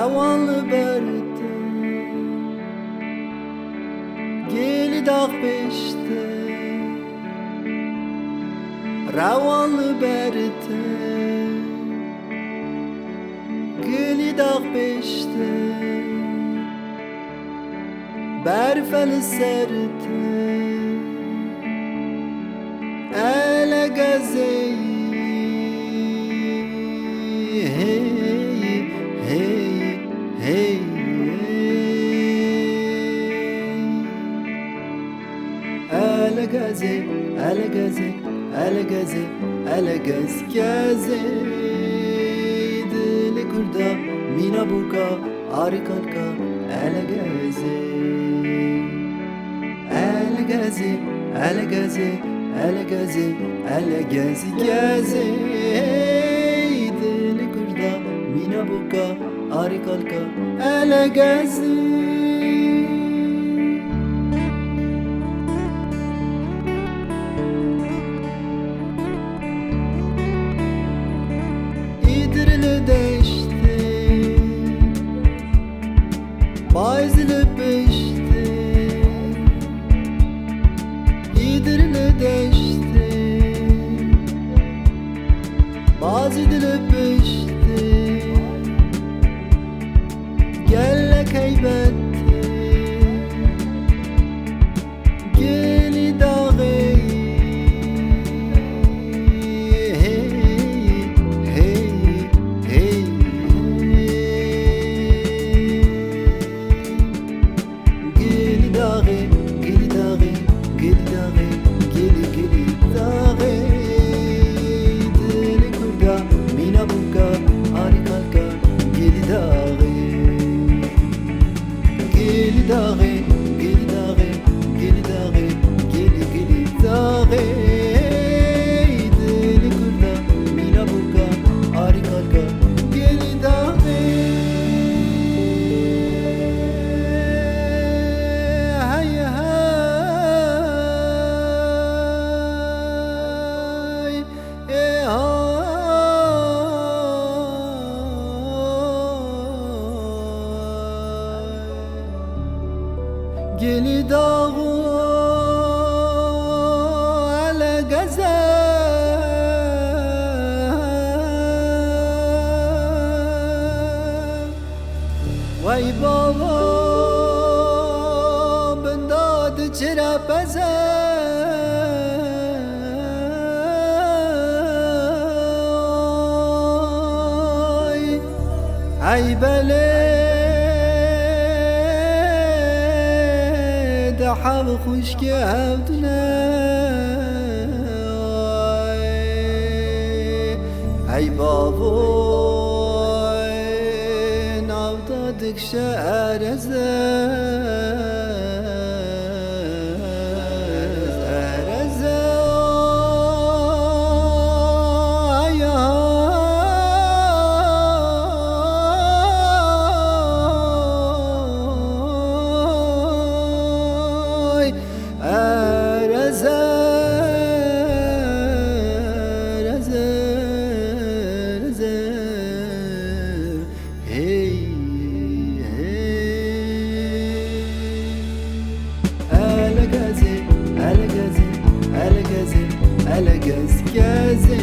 روان برده گلی داغ بشته روان برده گلی داغ بشته برفل سرده اله گزی Alagaze, alagaze, alagaze, alagaz gaze Dili kurda mina buka arikalka alagaze Alagaze, alagaze, alagaze, alagaz gaze Dili kurda mina buka arikalka alagaze Bazılı beşti İdirli deşti Bazılı beşti Gelle kaybetti Geli dağı Geli dağı ala gaze Vay baba bendad çira peze Ay bele حاب خوشکی هفدونه ای بابای ناودادک شعرزه Alagaz gaze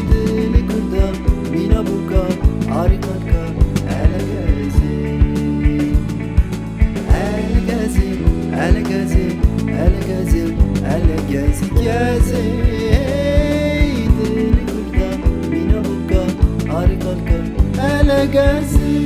Dili kurda mina buka arikalka alagaze Alagaze, alagaze, alagaze, alagaz gaze Dili kurda mina buka arikalka alagaze